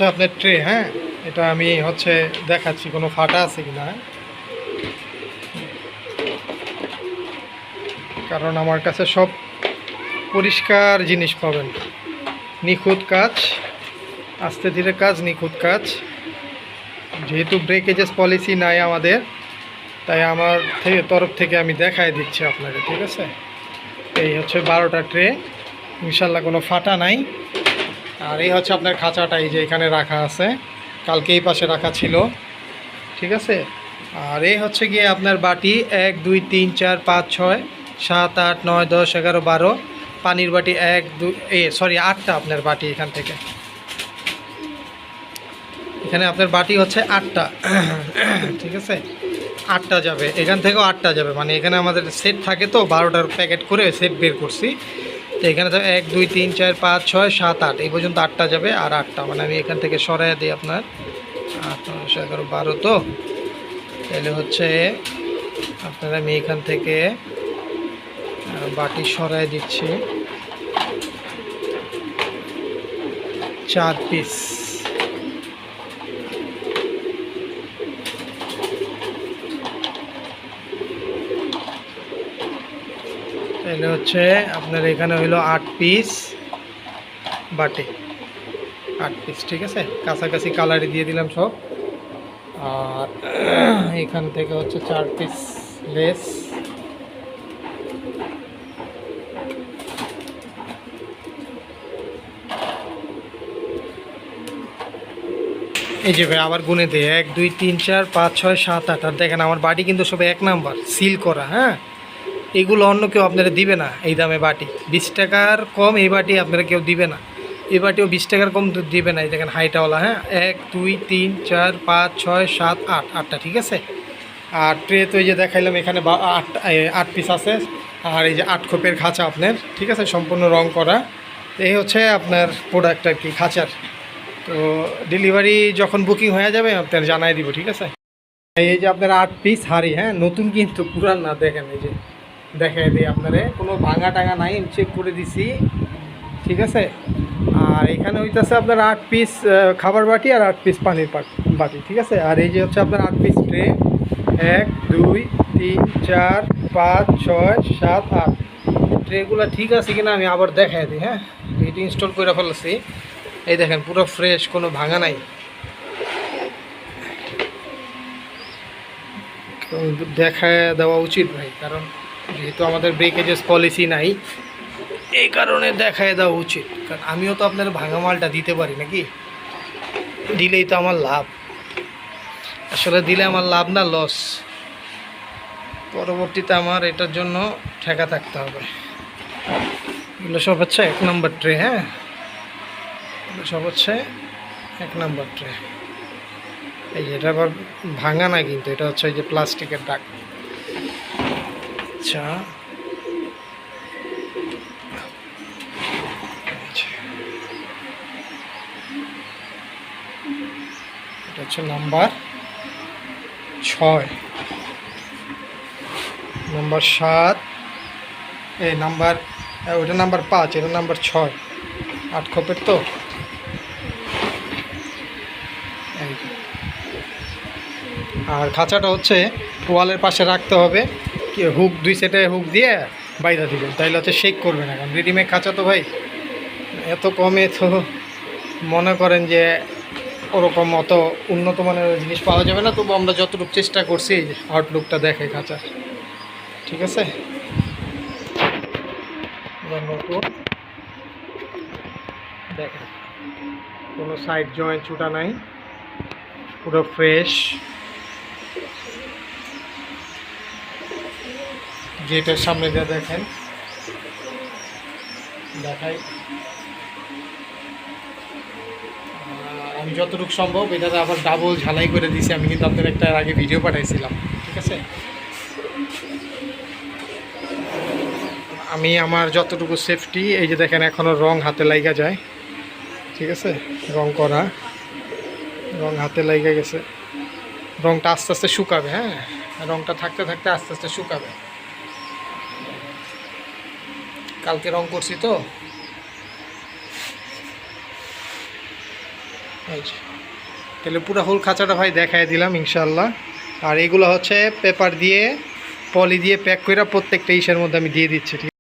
হচ্ছে আপনার ট্রে। হ্যাঁ, এটা আমি হচ্ছে দেখাচ্ছি কোনো ফাটা আছে কিনা, কারণ আমার কাছে সব পরিষ্কার জিনিস পাবেন। নিখুঁত কাজ, আস্তে ধীরে কাজ, নিখুঁত কাজ। যেহেতু ব্রেকেজেস পলিসি নাই আমাদের, তাই আমার তরফ থেকে আমি দেখাই দিচ্ছি আপনাকে। ঠিক আছে, এই হচ্ছে 12টা ট্রে, ইনশাল্লাহ কোনো ফাটা নাই। আর এই হচ্ছে আপনার খাঁচাটা, এই যে এখানে রাখা আছে, কালকে এই পাশে রাখা ছিল। ঠিক আছে, আর এই হচ্ছে গিয়ে আপনার বাটি 1 2 3 4 5 6 7 8 9 10 11 12 পানির বাটি 1 2 8টা আপনার বাটি। এখান থেকে এখানে আপনার বাটি হচ্ছে 8টা। ঠিক আছে, 8টা যাবে, এখান থেকেও 8টা যাবে, মানে এখানে আমাদের সেট থাকে তো 12টার প্যাকেট করে সেট বের করছি। তো এখানে তো 1 2 3 4 5 6 7 8 এই পর্যন্ত 8টা যাবে। আর 8টা মানে আমি এখান থেকে সরাই দিই আপনার 8 9 11 12, তো তাহলে হচ্ছে আপনার আমি এখান থেকে বাটি সরাই দিচ্ছি 4 পিস। তাহলে হচ্ছে আপনার এখানে হইলো 8 পিস বাটি, 8 পিস। ঠিক আছে, কাছাকাছি কালারে দিয়ে দিলাম সব। আর এখান থেকে হচ্ছে 4 পিস লেস। এই যে ভাই আবার গুনে দেয় 1 2 3 4 5 6 7 8। আর দেখেন আমার বাটি কিন্তু সব 1 নাম্বার সিল করা। হ্যাঁ, এগুলো অন্য কেউ আপনারা দিবে না এই দামে বাটি। 20 টাকার কম এই বাটি আপনারা কেউ দিবে না। এই বাটিও 20 টাকার কম দিবে না। এই দেখেন হাইটাওয়ালা। হ্যাঁ, 1 2 3 4 5 6 7 8, 8টা। ঠিক আছে, আর ট্রে তো এই যে দেখাইলাম এখানে 8 পিস আছে। আর এই যে 8 খোপের খাঁচা আপনার। ঠিক আছে, সম্পূর্ণ রং করা। তো এই হচ্ছে আপনার প্রোডাক্ট আর কি, খাঁচার। তো ডেলিভারি যখন বুকিং হয়ে যাবে আপনার জানাই দিব। ঠিক আছে, এই যে আপনার 8 পিস হাঁড়ি। হ্যাঁ, নতুন কিন্তু পুরান না। দেখেন এই যে দেখাই দিই আপনারে, কোনো ভাঙা টাঙা নাই, চেক করে দিছি। ঠিক আছে, আর এখানে হইতেছে আপনার 8 পিস খাবার বাটি আর 8 পিস পানির বাটি। ঠিক আছে, আর এই যে হচ্ছে আপনার 8 পিস ট্রে 1 2 3 4 5 6 7 8। ট্রেগুলো ঠিক আছে কিনা আমি আবার দেখাই দিই। হ্যাঁ, এটি ইনস্টল করে ফেলেছি। এই দেখেন পুরো ফ্রেশ, কোনো ভাঙা নাই। দেখা দেওয়া উচিত ভাই, কারণ যেহেতু আমাদের ব্রেকেজেস পলিসি নাই, এই কারণে দেখায় দেওয়া উচিত। কারণ আমিও তো আপনার ভাঙা মালটা দিতে পারি নাকি, দিলেই তো আমার লাভ। আসলে দিলে আমার লাভ না লস, পরবর্তীতে আমার এটার জন্য ঠেকা থাকতে হবে। এগুলো সব হচ্ছে 1 নম্বর ট্রে। হ্যাঁ, এগুলো সব হচ্ছে 1 নম্বর ট্রে। এই যে এটা আবার ভাঙা না কিন্তু, এটা হচ্ছে এই যে প্লাস্টিকের দাগ। আচ্ছা, এটা হচ্ছে নাম্বার 6, নাম্বার 7, এই নাম্বার, ওইটা নাম্বার 5, এটা নাম্বার 6। 8 খোপের তো। আর খাঁচাটা হচ্ছে ওয়ালের পাশে রাখতে হবে, কি হুক 2 সেটে হুক দিয়ে বাইরে দিবেন, তাইলে হচ্ছে শেক করবে না। কারণ রেডিমেড খাঁচা তো ভাই এত কমে তো মনে করেন যে ওরকম অত উন্নত মানের জিনিস পাওয়া যাবে না। তবু আমরা যতটুকু চেষ্টা করছি এই যে আউটলুকটা দেখে খাঁচার। ঠিক আছে, নতুন দেখেন কোনো সাইড জয়েন্ট ছুটা নাই, পুরো ফ্রেশ। গেটের সামনে দিয়ে দেখেন, দেখাই আমি যতটুকু সম্ভব। এটাতে আবার ডাবল ঝালাই করে দিছি আমি, কিন্তু আপনার একটা আগে ভিডিও পাঠাইছিলাম। ঠিক আছে, আমি আমার যতটুকু সেফটি, এই যে দেখেন এখনও রং হাতে লাগা যায়। ঠিক আছে, রং করা, রং হাতে লাগা গেছে। রংটা আস্তে আস্তে শুকাবে। হ্যাঁ, রংটা থাকতে থাকতে আস্তে আস্তে শুকাবে। কালকে রং করছি তো। এই যে তাহলে পুরো হোল খাঁচাটা ভাই দেখাই দিলাম ইনশাল্লাহ। আর এগুলো হচ্ছে পেপার দিয়ে পলি দিয়ে প্যাক করে প্রত্যেকটা ইসের মধ্যে আমি দিয়ে দিচ্ছি। ঠিক